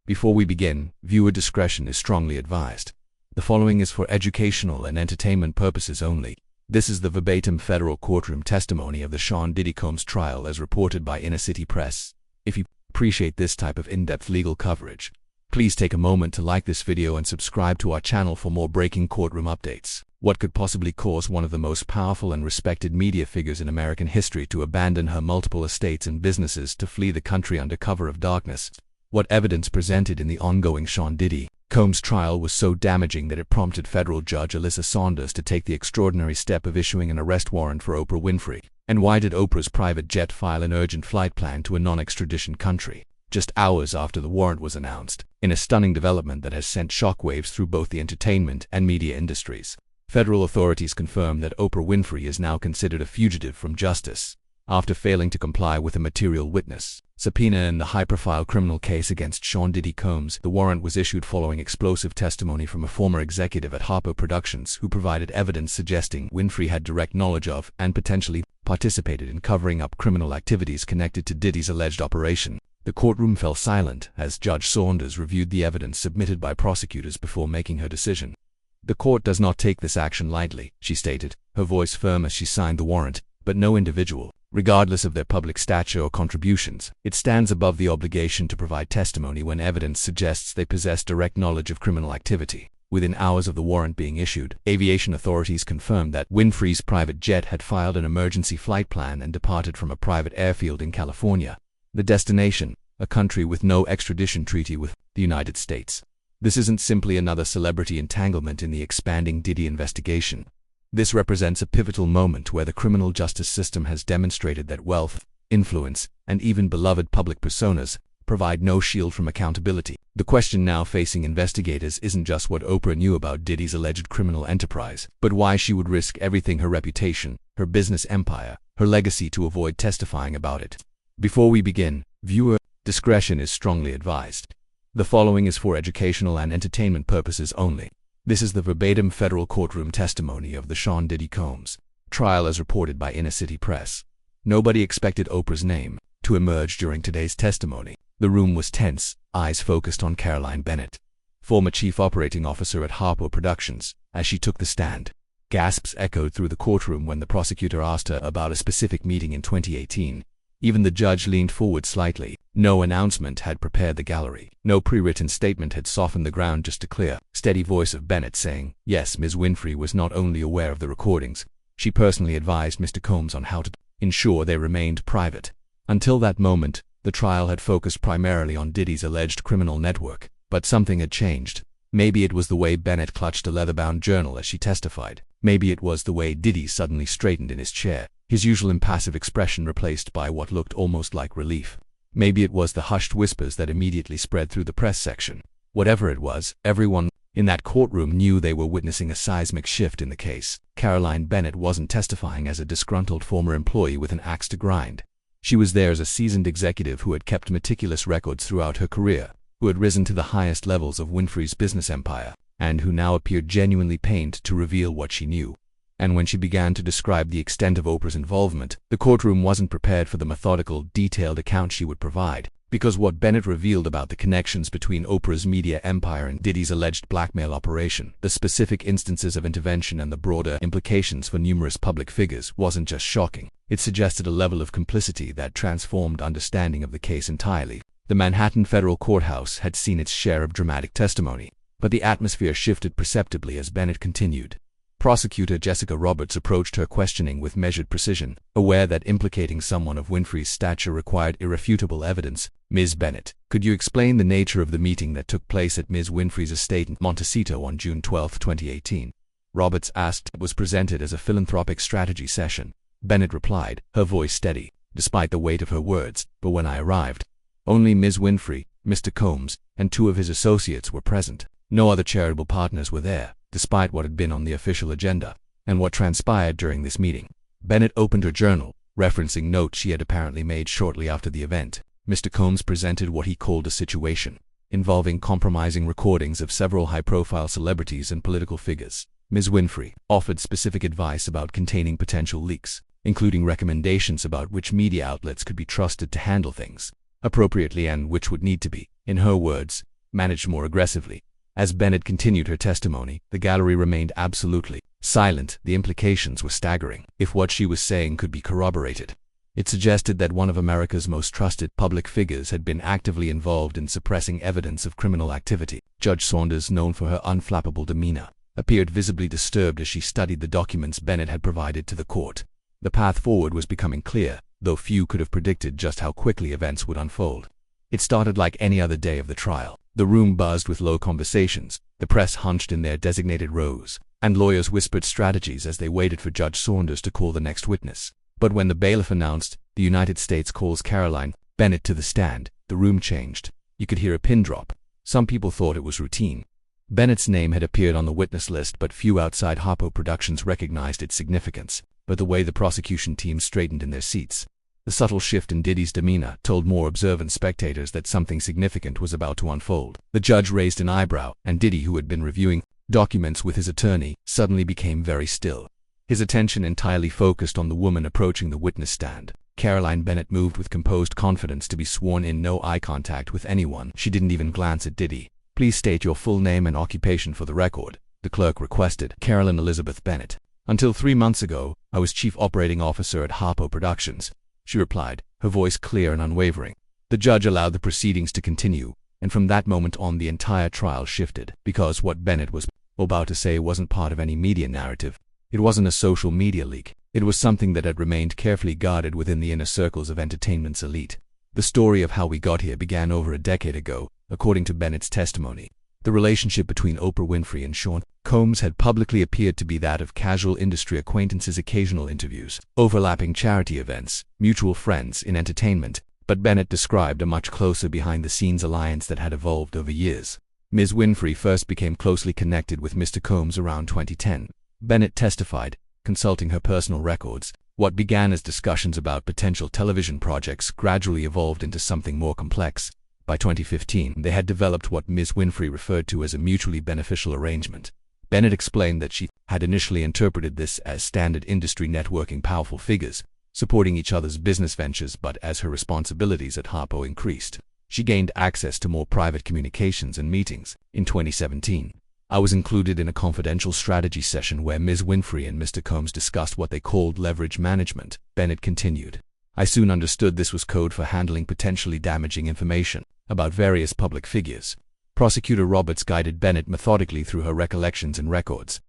Before we begin, viewer discretion is strongly advised. The following is for educational and entertainment purposes only. This is the verbatim federal courtroom testimony of the Sean Diddy Combs trial as reported by Inner City Press. If you appreciate this type of in-depth legal coverage, please take a moment to like this video and subscribe to our channel for more breaking courtroom updates. What could possibly cause one of the most powerful and respected media figures in American history to abandon her multiple estates and businesses to flee the country under cover of darkness? What evidence presented in the ongoing Sean Diddy Combs trial was so damaging that it prompted federal judge Alyssa Saunders to take the extraordinary step of issuing an arrest warrant for Oprah Winfrey? And why did Oprah's private jet file an urgent flight plan to a non-extradition country just hours after the warrant was announced, in a stunning development that has sent shockwaves through both the entertainment and media industries? Federal authorities confirm that Oprah Winfrey is now considered a fugitive from justice after failing to comply with a material witness subpoena in the high-profile criminal case against Sean Diddy Combs. The warrant was issued following explosive testimony from a former executive at Harpo Productions who provided evidence suggesting Winfrey had direct knowledge of and potentially participated in covering up criminal activities connected to Diddy's alleged operation. The courtroom fell silent as Judge Saunders reviewed the evidence submitted by prosecutors before making her decision. "The court does not take this action lightly," she stated, her voice firm as she signed the warrant. "But no individual, regardless of their public stature or contributions, it stands above the obligation to provide testimony when evidence suggests they possess direct knowledge of criminal activity." Within hours of the warrant being issued, aviation authorities confirmed that Winfrey's private jet had filed an emergency flight plan and departed from a private airfield in California. The destination, a country with no extradition treaty with the United States. This isn't simply another celebrity entanglement in the expanding Diddy investigation. This represents a pivotal moment where the criminal justice system has demonstrated that wealth, influence, and even beloved public personas provide no shield from accountability. The question now facing investigators isn't just what Oprah knew about Diddy's alleged criminal enterprise, but why she would risk everything: her reputation, her business empire, her legacy to avoid testifying about it. Before we begin, viewer discretion is strongly advised. The following is for educational and entertainment purposes only. This is the verbatim federal courtroom testimony of the Sean Diddy Combs trial as reported by Inner City Press. Nobody expected Oprah's name to emerge during today's testimony. The room was tense, eyes focused on Caroline Bennett, former chief operating officer at Harpo Productions, as she took the stand. Gasps echoed through the courtroom when the prosecutor asked her about a specific meeting in 2018. Even the judge leaned forward slightly. No announcement had prepared the gallery. No pre-written statement had softened the ground, just a clear, steady voice of Bennett saying, "Yes, Ms. Winfrey was not only aware of the recordings, she personally advised Mr. Combs on how to ensure they remained private." Until that moment, the trial had focused primarily on Diddy's alleged criminal network. But something had changed. Maybe it was the way Bennett clutched a leather-bound journal as she testified. Maybe it was the way Diddy suddenly straightened in his chair, his usual impassive expression replaced by what looked almost like relief. Maybe it was the hushed whispers that immediately spread through the press section. Whatever it was, everyone in that courtroom knew they were witnessing a seismic shift in the case. Caroline Bennett wasn't testifying as a disgruntled former employee with an axe to grind. She was there as a seasoned executive who had kept meticulous records throughout her career, who had risen to the highest levels of Winfrey's business empire, and who now appeared genuinely pained to reveal what she knew. And when she began to describe the extent of Oprah's involvement, the courtroom wasn't prepared for the methodical, detailed account she would provide. Because what Bennett revealed about the connections between Oprah's media empire and Diddy's alleged blackmail operation, the specific instances of intervention and the broader implications for numerous public figures, wasn't just shocking. It suggested a level of complicity that transformed understanding of the case entirely. The Manhattan Federal Courthouse had seen its share of dramatic testimony, but the atmosphere shifted perceptibly as Bennett continued. Prosecutor Jessica Roberts approached her questioning with measured precision, aware that implicating someone of Winfrey's stature required irrefutable evidence. "Ms. Bennett, could you explain the nature of the meeting that took place at Ms. Winfrey's estate in Montecito on June 12, 2018? Roberts asked. "It was presented as a philanthropic strategy session," Bennett replied, her voice steady, despite the weight of her words. "But when I arrived, only Ms. Winfrey, Mr. Combs, and 2 of his associates were present. No other charitable partners were there, despite what had been on the official agenda." And what transpired during this meeting? Bennett opened her journal, referencing notes she had apparently made shortly after the event. Mr. Combs presented what he called a situation involving compromising recordings of several high-profile celebrities and political figures. Ms. Winfrey offered specific advice about containing potential leaks, including recommendations about which media outlets could be trusted to handle things appropriately and which would need to be, in her words, managed more aggressively. As Bennett continued her testimony, the gallery remained absolutely silent. The implications were staggering, if what she was saying could be corroborated. It suggested that one of America's most trusted public figures had been actively involved in suppressing evidence of criminal activity. Judge Saunders, known for her unflappable demeanor, appeared visibly disturbed as she studied the documents Bennett had provided to the court. The path forward was becoming clear, though few could have predicted just how quickly events would unfold. It started like any other day of the trial. The room buzzed with low conversations, the press hunched in their designated rows, and lawyers whispered strategies as they waited for Judge Saunders to call the next witness. But when the bailiff announced, "The United States calls Caroline Bennett to the stand," the room changed. You could hear a pin drop. Some people thought it was routine. Bennett's name had appeared on the witness list, but few outside Harpo Productions recognized its significance. But the way the prosecution team straightened in their seats, the subtle shift in Diddy's demeanor, told more observant spectators that something significant was about to unfold. The judge raised an eyebrow, and Diddy, who had been reviewing documents with his attorney, suddenly became very still. His attention entirely focused on the woman approaching the witness stand. Caroline Bennett moved with composed confidence to be sworn in, no eye contact with anyone. She didn't even glance at Diddy. "Please state your full name and occupation for the record," the clerk requested. "Caroline Elizabeth Bennett. Until 3 months ago, I was Chief Operating Officer at Harpo Productions," she replied, her voice clear and unwavering. The judge allowed the proceedings to continue, and from that moment on the entire trial shifted, because what Bennett was about to say wasn't part of any media narrative. It wasn't a social media leak. It was something that had remained carefully guarded within the inner circles of entertainment's elite. The story of how we got here began over a decade ago, according to Bennett's testimony. The relationship between Oprah Winfrey and Sean Combs had publicly appeared to be that of casual industry acquaintances, occasional interviews, overlapping charity events, mutual friends in entertainment, but Bennett described a much closer behind-the-scenes alliance that had evolved over years. Ms. Winfrey first became closely connected with Mr. Combs around 2010. Bennett testified, consulting her personal records. What began as discussions about potential television projects gradually evolved into something more complex. By 2015, they had developed what Ms. Winfrey referred to as a mutually beneficial arrangement. Bennett explained that she had initially interpreted this as standard industry networking, powerful figures supporting each other's business ventures, but as her responsibilities at Harpo increased, she gained access to more private communications and meetings. In 2017, I was included in a confidential strategy session where Ms. Winfrey and Mr. Combs discussed what they called leverage management, Bennett continued. I soon understood this was code for handling potentially damaging information about various public figures. Prosecutor Roberts guided Bennett methodically through her recollections and records.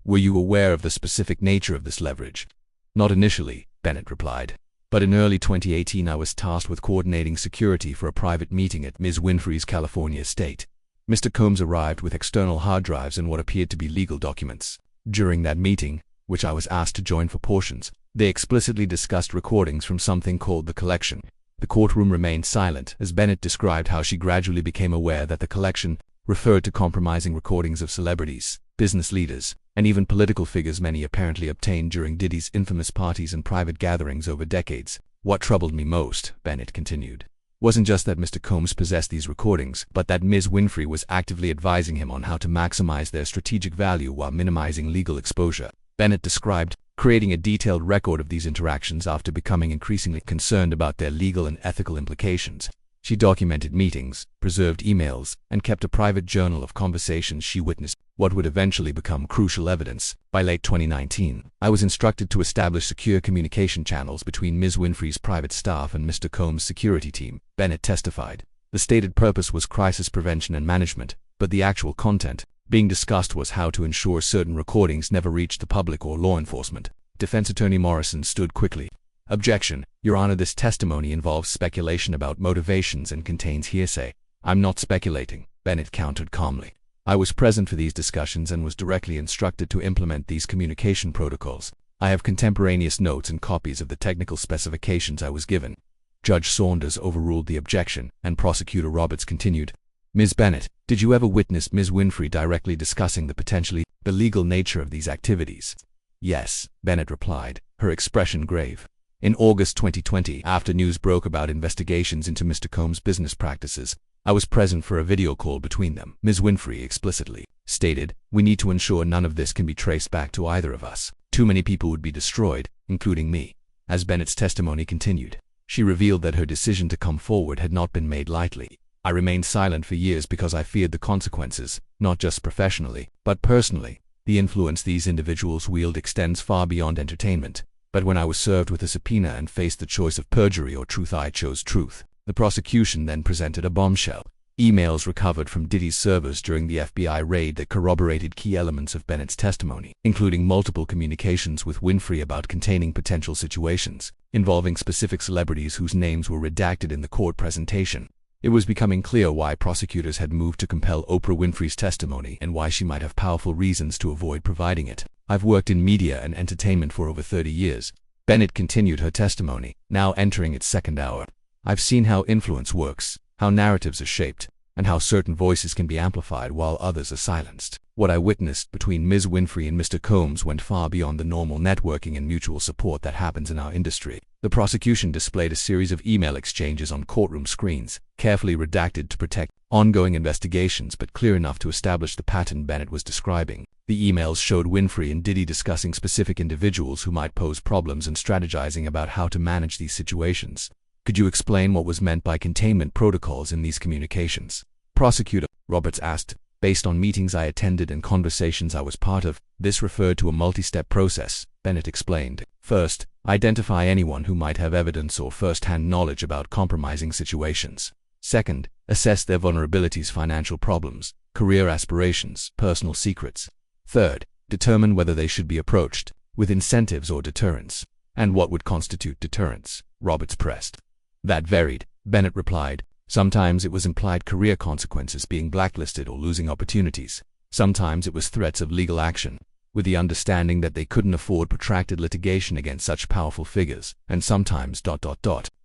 "Were you aware of the specific nature of this leverage?" "Not initially," Bennett replied. "But in early 2018 I was tasked with coordinating security for a private meeting at Ms. Winfrey's California estate. Mr. Combs arrived with external hard drives and what appeared to be legal documents. During that meeting, which I was asked to join for portions, they explicitly discussed recordings from something called the collection." The courtroom remained silent as Bennett described how she gradually became aware that the collection referred to compromising recordings of celebrities, business leaders, and even political figures, many apparently obtained during Diddy's infamous parties and private gatherings over decades. "What troubled me most," Bennett continued, "wasn't just that Mr. Combs possessed these recordings, but that Ms. Winfrey was actively advising him on how to maximize their strategic value while minimizing legal exposure." Bennett described creating a detailed record of these interactions after becoming increasingly concerned about their legal and ethical implications. She documented meetings, preserved emails, and kept a private journal of conversations she witnessed, what would eventually become crucial evidence. By late 2019, I was instructed to establish secure communication channels between Ms. Winfrey's private staff and Mr. Combs' security team, Bennett testified. The stated purpose was crisis prevention and management, but the actual content being discussed was how to ensure certain recordings never reached the public or law enforcement. Defense Attorney Morrison stood quickly. "Objection, Your Honor, this testimony involves speculation about motivations and contains hearsay." "I'm not speculating," Bennett countered calmly. "I was present for these discussions and was directly instructed to implement these communication protocols. I have contemporaneous notes and copies of the technical specifications I was given." Judge Saunders overruled the objection, and Prosecutor Roberts continued. "Ms. Bennett, did you ever witness Ms. Winfrey directly discussing the legal nature of these activities?" "Yes," Bennett replied, her expression grave. "In August 2020, after news broke about investigations into Mr. Combs' business practices, I was present for a video call between them." Ms. Winfrey explicitly stated, "We need to ensure none of this can be traced back to either of us. Too many people would be destroyed, including me." As Bennett's testimony continued, she revealed that her decision to come forward had not been made lightly. I remained silent for years because I feared the consequences, not just professionally, but personally. The influence these individuals wield extends far beyond entertainment. But when I was served with a subpoena and faced the choice of perjury or truth, I chose truth. The prosecution then presented a bombshell. Emails recovered from Diddy's servers during the FBI raid that corroborated key elements of Bennett's testimony, including multiple communications with Winfrey about containing potential situations involving specific celebrities whose names were redacted in the court presentation. It was becoming clear why prosecutors had moved to compel Oprah Winfrey's testimony and why she might have powerful reasons to avoid providing it. I've worked in media and entertainment for over 30 years. Bennett continued her testimony, now entering its second hour. I've seen how influence works, how narratives are shaped, and how certain voices can be amplified while others are silenced. What I witnessed between Ms. Winfrey and Mr. Combs went far beyond the normal networking and mutual support that happens in our industry. The prosecution displayed a series of email exchanges on courtroom screens, carefully redacted to protect ongoing investigations but clear enough to establish the pattern Bennett was describing. The emails showed Winfrey and Diddy discussing specific individuals who might pose problems and strategizing about how to manage these situations. Could you explain what was meant by containment protocols in these communications? Prosecutor Roberts asked. Based on meetings I attended and conversations I was part of, this referred to a multi-step process, Bennett explained. First, identify anyone who might have evidence or first-hand knowledge about compromising situations. Second, assess their vulnerabilities, financial problems, career aspirations, personal secrets. Third, determine whether they should be approached with incentives or deterrence, and what would constitute deterrence, Roberts pressed. That varied, Bennett replied. Sometimes it was implied career consequences, being blacklisted or losing opportunities. Sometimes it was threats of legal action, with the understanding that they couldn't afford protracted litigation against such powerful figures. And sometimes ...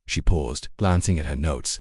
She paused, glancing at her notes.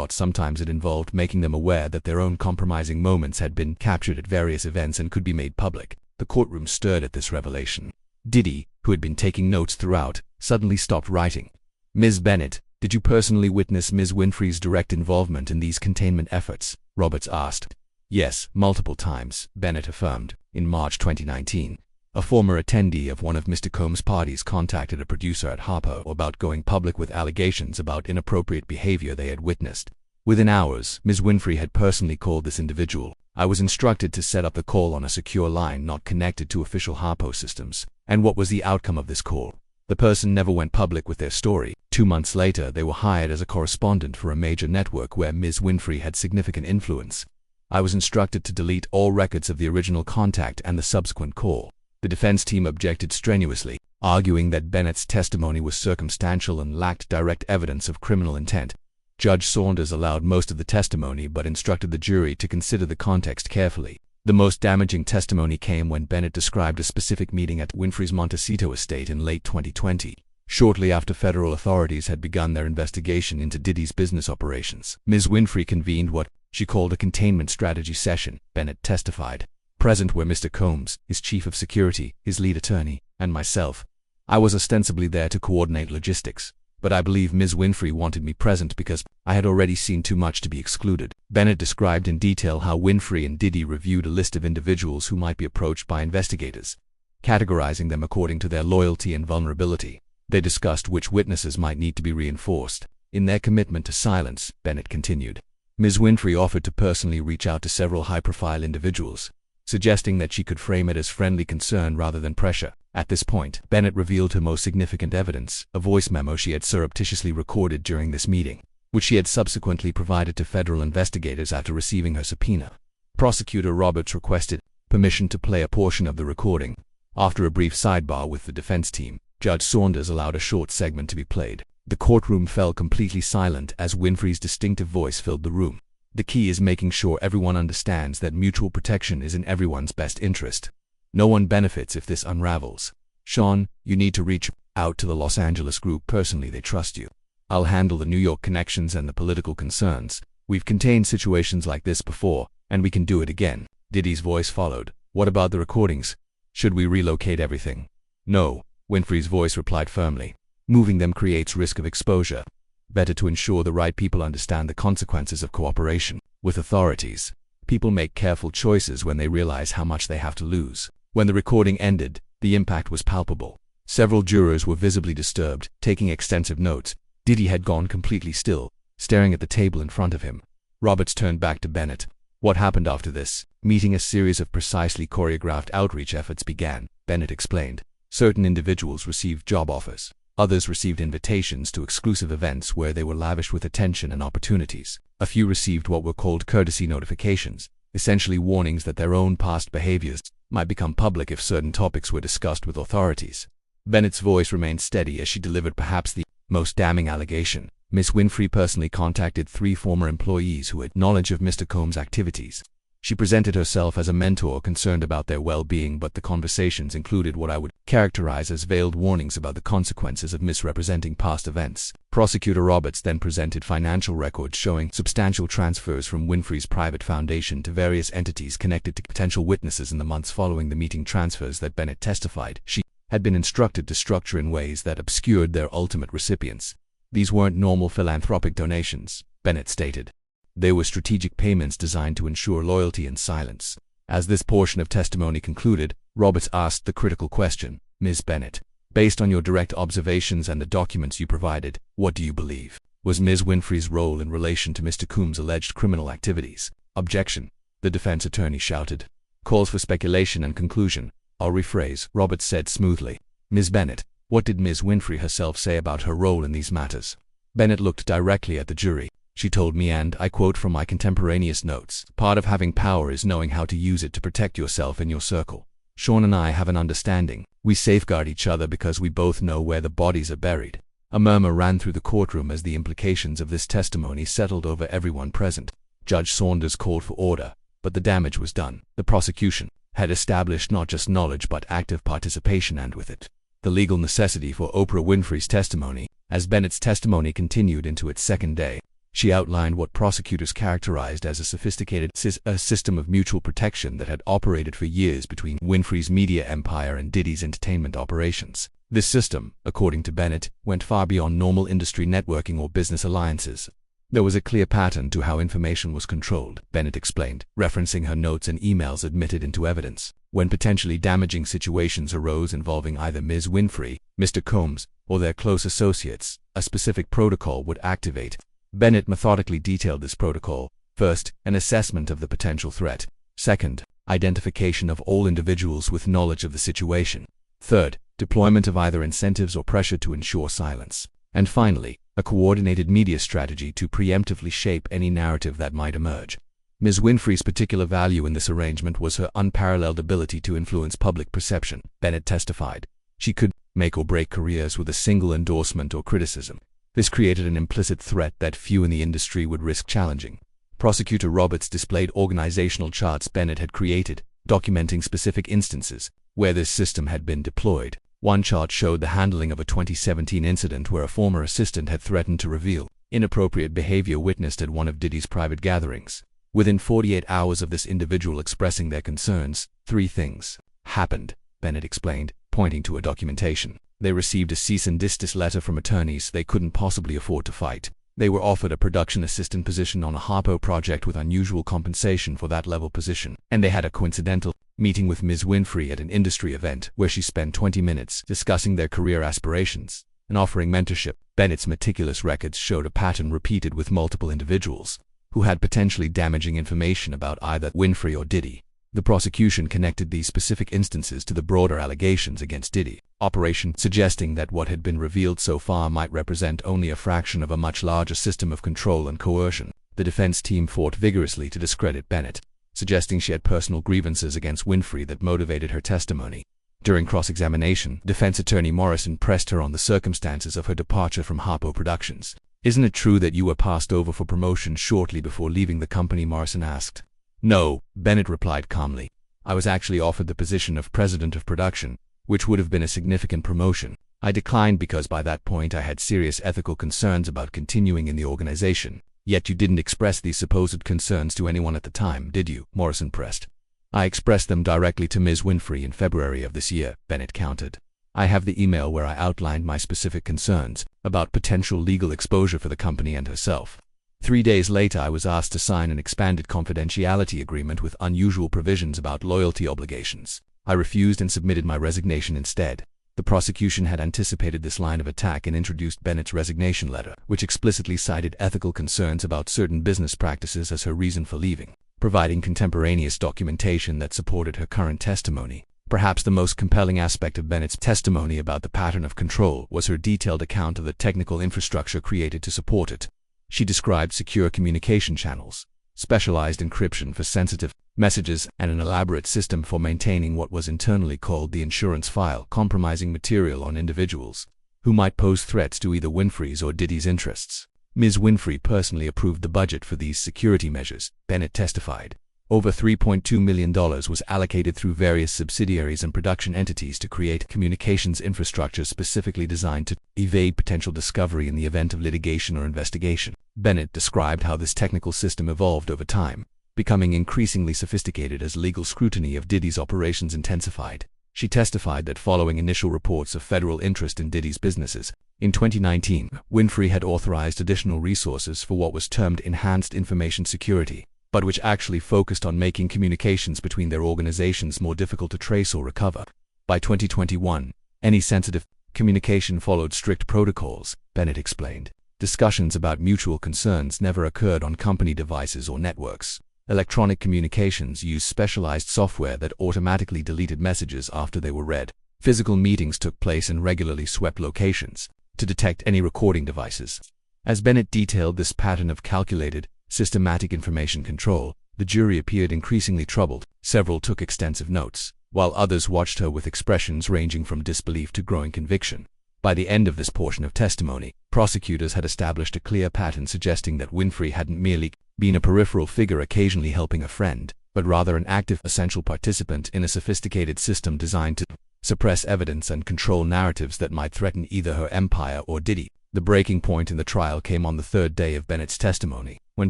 Sometimes it involved making them aware that their own compromising moments had been captured at various events and could be made public. The courtroom stirred at this revelation. Diddy, who had been taking notes throughout, suddenly stopped writing. Ms. Bennett, did you personally witness Ms. Winfrey's direct involvement in these containment efforts? Roberts asked. Yes, multiple times, Bennett affirmed. In March 2019, a former attendee of one of Mr. Combs' parties contacted a producer at Harpo about going public with allegations about inappropriate behavior they had witnessed. Within hours, Ms. Winfrey had personally called this individual. I was instructed to set up the call on a secure line not connected to official Harpo systems. And what was the outcome of this call? The person never went public with their story. 2 months later, they were hired as a correspondent for a major network where Ms. Winfrey had significant influence. I was instructed to delete all records of the original contact and the subsequent call. The defense team objected strenuously, arguing that Bennett's testimony was circumstantial and lacked direct evidence of criminal intent. Judge Saunders allowed most of the testimony but instructed the jury to consider the context carefully. The most damaging testimony came when Bennett described a specific meeting at Winfrey's Montecito estate in late 2020, shortly after federal authorities had begun their investigation into Diddy's business operations. Ms. Winfrey convened what she called a containment strategy session, Bennett testified. Present were Mr. Combs, his chief of security, his lead attorney, and myself. I was ostensibly there to coordinate logistics, but I believe Ms. Winfrey wanted me present because I had already seen too much to be excluded. Bennett described in detail how Winfrey and Diddy reviewed a list of individuals who might be approached by investigators, categorizing them according to their loyalty and vulnerability. They discussed which witnesses might need to be reinforced. In their commitment to silence, Bennett continued, Ms. Winfrey offered to personally reach out to several high-profile individuals, suggesting that she could frame it as friendly concern rather than pressure. At this point, Bennett revealed her most significant evidence, a voice memo she had surreptitiously recorded during this meeting, which she had subsequently provided to federal investigators after receiving her subpoena. Prosecutor Roberts requested permission to play a portion of the recording. After a brief sidebar with the defense team, Judge Saunders allowed a short segment to be played. The courtroom fell completely silent as Winfrey's distinctive voice filled the room. The key is making sure everyone understands that mutual protection is in everyone's best interest. No one benefits if this unravels. Sean, you need to reach out to the Los Angeles group personally. They trust you. I'll handle the New York connections and the political concerns. We've contained situations like this before, and we can do it again. Diddy's voice followed. What about the recordings? Should we relocate everything? No, Winfrey's voice replied firmly. Moving them creates risk of exposure. Better to ensure the right people understand the consequences of cooperation with authorities. People make careful choices when they realize how much they have to lose. When the recording ended, the impact was palpable. Several jurors were visibly disturbed, taking extensive notes. Diddy had gone completely still, staring at the table in front of him. Roberts turned back to Bennett. What happened after this meeting? A series of precisely choreographed outreach efforts began, Bennett explained. Certain individuals received job offers. Others received invitations to exclusive events where they were lavished with attention and opportunities. A few received what were called courtesy notifications, essentially warnings that their own past behaviors might become public if certain topics were discussed with authorities. Bennett's voice remained steady as she delivered perhaps the most damning allegation. Miss Winfrey personally contacted 3 former employees who had knowledge of Mr. Combs' activities. She presented herself as a mentor concerned about their well-being, but the conversations included what I would characterize as veiled warnings about the consequences of misrepresenting past events. Prosecutor Roberts then presented financial records showing substantial transfers from Winfrey's private foundation to various entities connected to potential witnesses in the months following the meeting. Transfers that Bennett testified she had been instructed to structure in ways that obscured their ultimate recipients. These weren't normal philanthropic donations, Bennett stated. They were strategic payments designed to ensure loyalty and silence. As this portion of testimony concluded, Roberts asked the critical question, Ms. Bennett, based on your direct observations and the documents you provided, what do you believe was Ms. Winfrey's role in relation to Mr. Combs' alleged criminal activities? Objection, the defense attorney shouted. Calls for speculation and conclusion. I'll rephrase, Roberts said smoothly. Ms. Bennett, what did Ms. Winfrey herself say about her role in these matters? Bennett looked directly at the jury. She told me, and I quote from my contemporaneous notes, part of having power is knowing how to use it to protect yourself and your circle. Sean and I have an understanding. We safeguard each other because we both know where the bodies are buried. A murmur ran through the courtroom as the implications of this testimony settled over everyone present. Judge Saunders called for order, but the damage was done. The prosecution had established not just knowledge but active participation, and with it, the legal necessity for Oprah Winfrey's testimony. As Bennett's testimony continued into its second day, she outlined what prosecutors characterized as a sophisticated system of mutual protection that had operated for years between Winfrey's media empire and Diddy's entertainment operations. This system, according to Bennett, went far beyond normal industry networking or business alliances. There was a clear pattern to how information was controlled, Bennett explained, referencing her notes and emails admitted into evidence. When potentially damaging situations arose involving either Ms. Winfrey, Mr. Combs, or their close associates, a specific protocol would activate. Bennett methodically detailed this protocol. First, an assessment of the potential threat. Second, identification of all individuals with knowledge of the situation. Third, deployment of either incentives or pressure to ensure silence. And finally, a coordinated media strategy to preemptively shape any narrative that might emerge. Ms. Winfrey's particular value in this arrangement was her unparalleled ability to influence public perception, Bennett testified. She could make or break careers with a single endorsement or criticism. This created an implicit threat that few in the industry would risk challenging. Prosecutor Roberts displayed organizational charts Bennett had created, documenting specific instances where this system had been deployed. One chart showed the handling of a 2017 incident where a former assistant had threatened to reveal inappropriate behavior witnessed at one of Diddy's private gatherings. Within 48 hours of this individual expressing their concerns, 3 things happened, Bennett explained, pointing to a documentation. They received a cease and desist letter from attorneys they couldn't possibly afford to fight. They were offered a production assistant position on a Harpo project with unusual compensation for that level position. And they had a coincidental meeting with Ms. Winfrey at an industry event where she spent 20 minutes discussing their career aspirations and offering mentorship. Bennett's meticulous records showed a pattern repeated with multiple individuals who had potentially damaging information about either Winfrey or Diddy. The prosecution connected these specific instances to the broader allegations against Diddy operation, suggesting that what had been revealed so far might represent only a fraction of a much larger system of control and coercion. The defense team fought vigorously to discredit Bennett, suggesting she had personal grievances against Winfrey that motivated her testimony. During cross-examination, defense attorney Morrison pressed her on the circumstances of her departure from Harpo Productions. Isn't it true that you were passed over for promotion shortly before leaving the company? Morrison asked. No, Bennett replied calmly. I was actually offered the position of president of production, which would have been a significant promotion. I declined because by that point I had serious ethical concerns about continuing in the organization. Yet you didn't express these supposed concerns to anyone at the time, did you? Morrison pressed. I expressed them directly to Ms. Winfrey in February of this year, Bennett countered. I have the email where I outlined my specific concerns about potential legal exposure for the company and herself. 3 days later I was asked to sign an expanded confidentiality agreement with unusual provisions about loyalty obligations. I refused and submitted my resignation instead. The prosecution had anticipated this line of attack and introduced Bennett's resignation letter, which explicitly cited ethical concerns about certain business practices as her reason for leaving, providing contemporaneous documentation that supported her current testimony. Perhaps the most compelling aspect of Bennett's testimony about the pattern of control was her detailed account of the technical infrastructure created to support it. She described secure communication channels, specialized encryption for sensitive messages, and an elaborate system for maintaining what was internally called the insurance file, compromising material on individuals who might pose threats to either Winfrey's or Diddy's interests. Ms. Winfrey personally approved the budget for these security measures, Bennett testified. Over $3.2 million was allocated through various subsidiaries and production entities to create communications infrastructure specifically designed to evade potential discovery in the event of litigation or investigation. Bennett described how this technical system evolved over time, becoming increasingly sophisticated as legal scrutiny of Diddy's operations intensified. She testified that following initial reports of federal interest in Diddy's businesses, in 2019, Winfrey had authorized additional resources for what was termed enhanced information security, but which actually focused on making communications between their organizations more difficult to trace or recover. By 2021, any sensitive communication followed strict protocols, Bennett explained. Discussions about mutual concerns never occurred on company devices or networks. Electronic communications used specialized software that automatically deleted messages after they were read. Physical meetings took place and regularly swept locations to detect any recording devices. As Bennett detailed this pattern of calculated, systematic information control, the jury appeared increasingly troubled. Several took extensive notes, while others watched her with expressions ranging from disbelief to growing conviction. By the end of this portion of testimony, prosecutors had established a clear pattern suggesting that Winfrey hadn't merely been a peripheral figure occasionally helping a friend, but rather an active, essential participant in a sophisticated system designed to suppress evidence and control narratives that might threaten either her empire or Diddy. The breaking point in the trial came on the third day of Bennett's testimony, when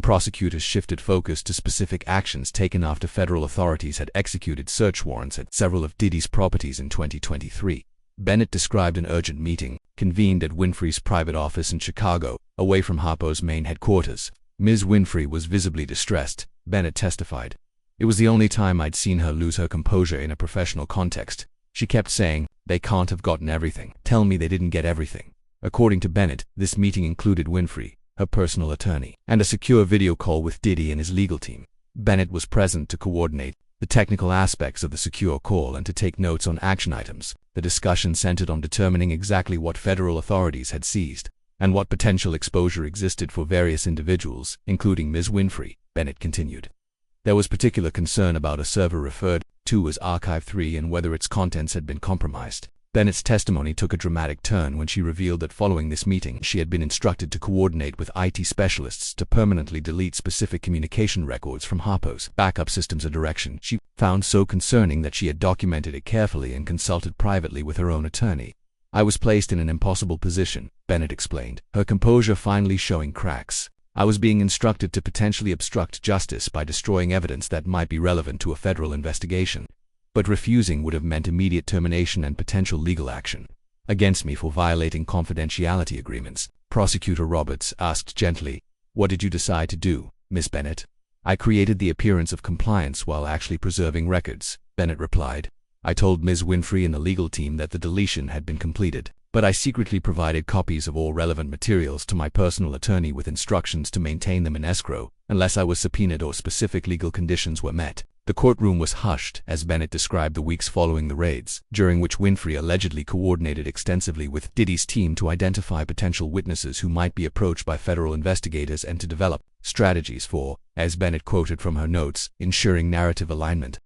prosecutors shifted focus to specific actions taken after federal authorities had executed search warrants at several of Diddy's properties in 2023. Bennett described an urgent meeting, convened at Winfrey's private office in Chicago, away from Harpo's main headquarters. Ms. Winfrey was visibly distressed, Bennett testified. It was the only time I'd seen her lose her composure in a professional context. She kept saying, "They can't have gotten everything. Tell me they didn't get everything." According to Bennett, this meeting included Winfrey, her personal attorney, and a secure video call with Diddy and his legal team. Bennett was present to coordinate the technical aspects of the secure call and to take notes on action items. The discussion centered on determining exactly what federal authorities had seized and what potential exposure existed for various individuals, including Ms. Winfrey, Bennett continued. There was particular concern about a server referred to as Archive 3 and whether its contents had been compromised. Bennett's testimony took a dramatic turn when she revealed that following this meeting, she had been instructed to coordinate with IT specialists to permanently delete specific communication records from Harpo's backup systems, a direction she found so concerning that she had documented it carefully and consulted privately with her own attorney. "I was placed in an impossible position," Bennett explained, her composure finally showing cracks. "I was being instructed to potentially obstruct justice by destroying evidence that might be relevant to a federal investigation. But refusing would have meant immediate termination and potential legal action against me for violating confidentiality agreements." Prosecutor Roberts asked gently, "What did you decide to do, Miss Bennett?" "I created the appearance of compliance while actually preserving records," Bennett replied. "I told Ms. Winfrey and the legal team that the deletion had been completed, but I secretly provided copies of all relevant materials to my personal attorney with instructions to maintain them in escrow unless I was subpoenaed or specific legal conditions were met." The courtroom was hushed as Bennett described the weeks following the raids, during which Winfrey allegedly coordinated extensively with Diddy's team to identify potential witnesses who might be approached by federal investigators and to develop strategies for, as Bennett quoted from her notes, ensuring narrative alignment.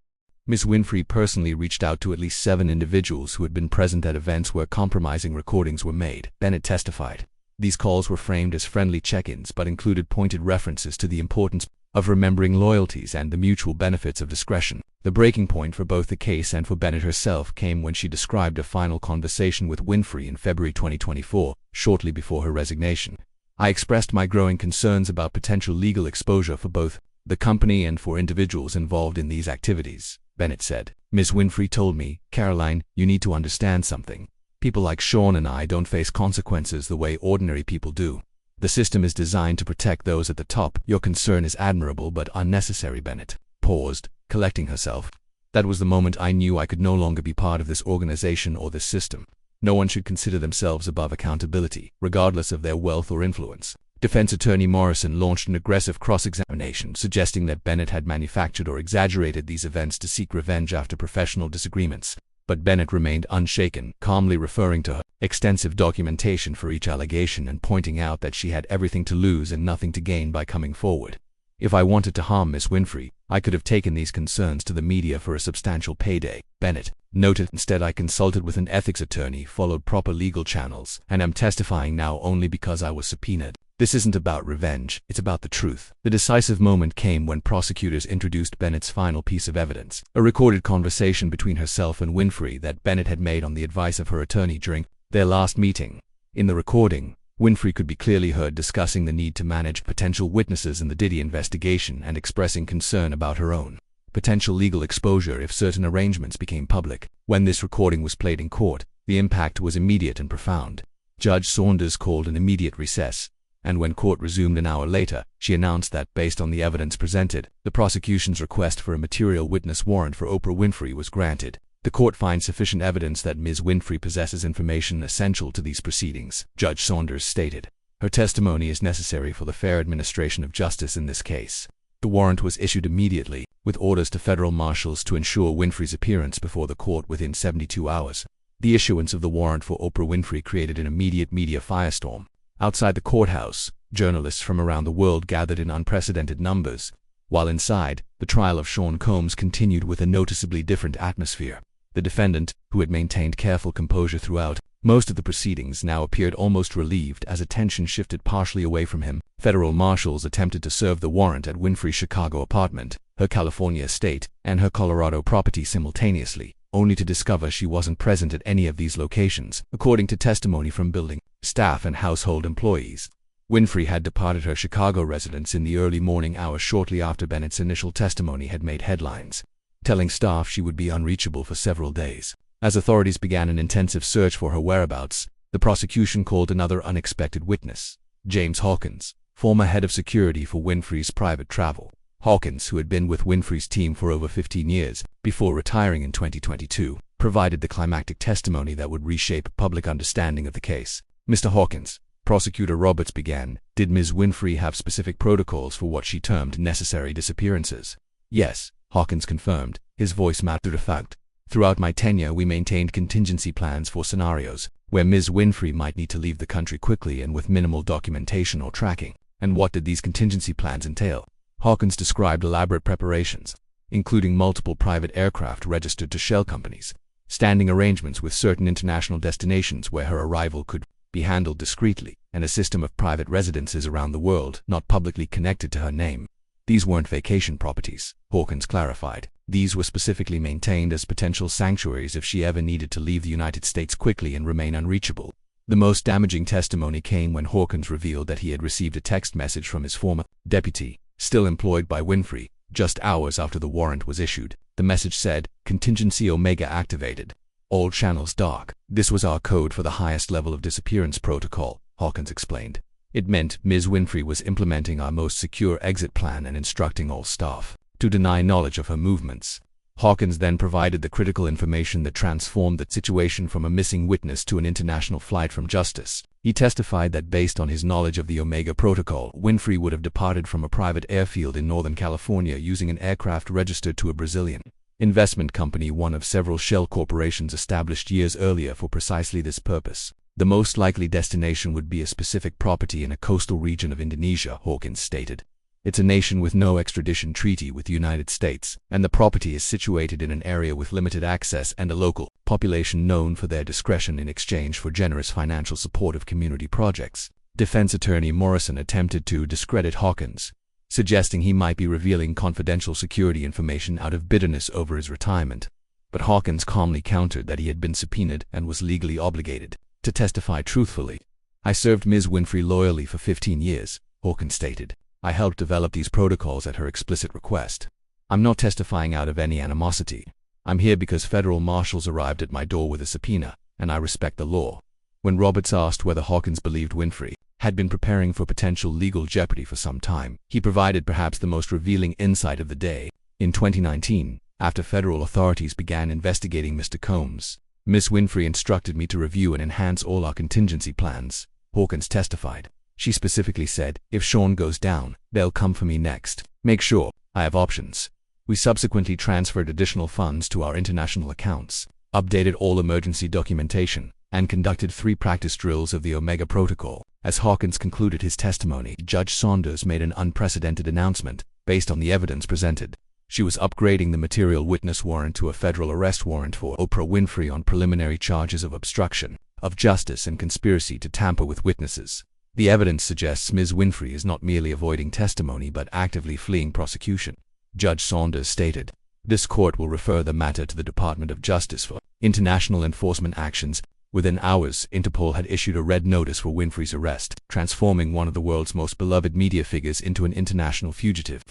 Ms. Winfrey personally reached out to at least 7 individuals who had been present at events where compromising recordings were made, Bennett testified. These calls were framed as friendly check-ins but included pointed references to the importance of remembering loyalties and the mutual benefits of discretion. The breaking point for both the case and for Bennett herself came when she described a final conversation with Winfrey in February 2024, shortly before her resignation. "I expressed my growing concerns about potential legal exposure for both the company and for individuals involved in these activities," Bennett said. "Ms. Winfrey told me, 'Caroline, you need to understand something. People like Sean and I don't face consequences the way ordinary people do. The system is designed to protect those at the top. Your concern is admirable but unnecessary." Bennett paused, collecting herself. "That was the moment I knew I could no longer be part of this organization or this system. No one should consider themselves above accountability, regardless of their wealth or influence. Defense attorney Morrison launched an aggressive cross-examination, suggesting that Bennett had manufactured or exaggerated these events to seek revenge after professional disagreements. But Bennett remained unshaken, calmly referring to her extensive documentation for each allegation and pointing out that she had everything to lose and nothing to gain by coming forward. "If I wanted to harm Ms. Winfrey, I could have taken these concerns to the media for a substantial payday," Bennett noted. "Instead, I consulted with an ethics attorney, followed proper legal channels, and am testifying now only because I was subpoenaed. This isn't about revenge, it's about the truth." The decisive moment came when prosecutors introduced Bennett's final piece of evidence, a recorded conversation between herself and Winfrey that Bennett had made on the advice of her attorney during their last meeting. In the recording, Winfrey could be clearly heard discussing the need to manage potential witnesses in the Diddy investigation and expressing concern about her own potential legal exposure if certain arrangements became public. When this recording was played in court, the impact was immediate and profound. Judge Saunders called an immediate recess, and when court resumed an hour later, she announced that, based on the evidence presented, the prosecution's request for a material witness warrant for Oprah Winfrey was granted. "The court finds sufficient evidence that Ms. Winfrey possesses information essential to these proceedings," Judge Saunders stated. "Her testimony is necessary for the fair administration of justice in this case." The warrant was issued immediately, with orders to federal marshals to ensure Winfrey's appearance before the court within 72 hours. The issuance of the warrant for Oprah Winfrey created an immediate media firestorm. Outside the courthouse, journalists from around the world gathered in unprecedented numbers, while inside, the trial of Sean Combs continued with a noticeably different atmosphere. The defendant, who had maintained careful composure throughout most of the proceedings, now appeared almost relieved as attention shifted partially away from him. Federal marshals attempted to serve the warrant at Winfrey's Chicago apartment, her California estate, and her Colorado property simultaneously, only to discover she wasn't present at any of these locations, according to testimony from building staff and household employees. Winfrey had departed her Chicago residence in the early morning hours shortly after Bennett's initial testimony had made headlines, telling staff she would be unreachable for several days. As authorities began an intensive search for her whereabouts, the prosecution called another unexpected witness, James Hawkins, former head of security for Winfrey's private travel. Hawkins, who had been with Winfrey's team for over 15 years, before retiring in 2022, provided the climactic testimony that would reshape public understanding of the case. "Mr. Hawkins," Prosecutor Roberts began, "did Ms. Winfrey have specific protocols for what she termed necessary disappearances?" "Yes," Hawkins confirmed, his voice mattered of fact. "Throughout my tenure, we maintained contingency plans for scenarios where Ms. Winfrey might need to leave the country quickly and with minimal documentation or tracking." "And what did these contingency plans entail?" Hawkins described elaborate preparations, including multiple private aircraft registered to shell companies, standing arrangements with certain international destinations where her arrival could be handled discreetly, and a system of private residences around the world not publicly connected to her name. "These weren't vacation properties," Hawkins clarified. "These were specifically maintained as potential sanctuaries if she ever needed to leave the United States quickly and remain unreachable." The most damaging testimony came when Hawkins revealed that he had received a text message from his former deputy, still employed by Winfrey, just hours after the warrant was issued. The message said, "Contingency Omega activated. All channels dark." "This was our code for the highest level of disappearance protocol," Hawkins explained. "It meant Ms. Winfrey was implementing our most secure exit plan and instructing all staff to deny knowledge of her movements." Hawkins then provided the critical information that transformed the situation from a missing witness to an international flight from justice. He testified that based on his knowledge of the Omega Protocol, Winfrey would have departed from a private airfield in Northern California using an aircraft registered to a Brazilian investment company, one of several shell corporations established years earlier for precisely this purpose. "The most likely destination would be a specific property in a coastal region of Indonesia," Hawkins stated. "It's a nation with no extradition treaty with the United States, and the property is situated in an area with limited access and a local population known for their discretion in exchange for generous financial support of community projects." Defense attorney Morrison attempted to discredit Hawkins, suggesting he might be revealing confidential security information out of bitterness over his retirement. But Hawkins calmly countered that he had been subpoenaed and was legally obligated to testify truthfully. "I served Ms. Winfrey loyally for 15 years, Hawkins stated. "I helped develop these protocols at her explicit request. I'm not testifying out of any animosity. I'm here because federal marshals arrived at my door with a subpoena, and I respect the law." When Roberts asked whether Hawkins believed Winfrey had been preparing for potential legal jeopardy for some time, he provided perhaps the most revealing insight of the day. In 2019, after federal authorities began investigating Mr. Combs, Miss Winfrey instructed me to review and enhance all our contingency plans, Hawkins testified. She specifically said, if Sean goes down, they'll come for me next. Make sure I have options. We subsequently transferred additional funds to our international accounts, updated all emergency documentation, and conducted 3 practice drills of the Omega Protocol. As Hawkins concluded his testimony, Judge Saunders made an unprecedented announcement based on the evidence presented. She was upgrading the material witness warrant to a federal arrest warrant for Oprah Winfrey on preliminary charges of obstruction of justice and conspiracy to tamper with witnesses. The evidence suggests Ms. Winfrey is not merely avoiding testimony but actively fleeing prosecution. Judge Saunders stated, "This court will refer the matter to the Department of Justice for international enforcement actions." Within hours, Interpol had issued a red notice for Winfrey's arrest, transforming one of the world's most beloved media figures into an international fugitive.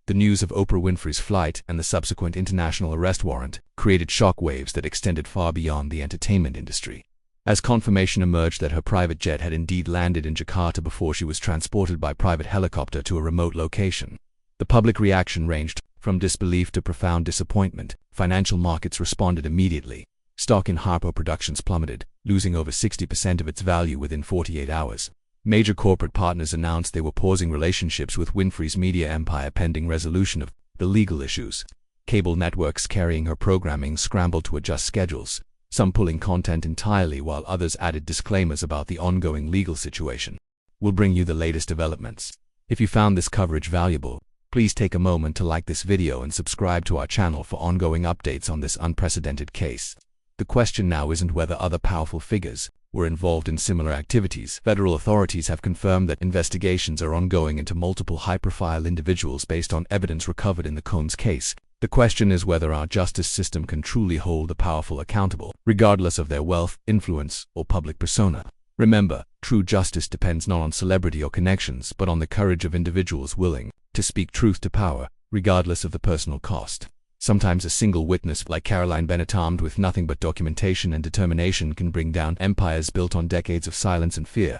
The news of Oprah Winfrey's flight and the subsequent international arrest warrant created shockwaves that extended far beyond the entertainment industry. As confirmation emerged that her private jet had indeed landed in Jakarta before she was transported by private helicopter to a remote location, the public reaction ranged from disbelief to profound disappointment. Financial markets responded immediately. Stock in Harpo Productions plummeted, losing over 60% of its value within 48 hours. Major corporate partners announced they were pausing relationships with Winfrey's media empire pending resolution of the legal issues. Cable networks carrying her programming scrambled to adjust schedules, some pulling content entirely while others added disclaimers about the ongoing legal situation. We'll bring you the latest developments. If you found this coverage valuable, please take a moment to like this video and subscribe to our channel for ongoing updates on this unprecedented case. The question now isn't whether other powerful figures were involved in similar activities. Federal authorities have confirmed that investigations are ongoing into multiple high-profile individuals based on evidence recovered in the Combs case. The question is whether our justice system can truly hold the powerful accountable, regardless of their wealth, influence, or public persona. Remember, true justice depends not on celebrity or connections, but on the courage of individuals willing to speak truth to power, regardless of the personal cost. Sometimes a single witness like Caroline Bennett, armed with nothing but documentation and determination, can bring down empires built on decades of silence and fear.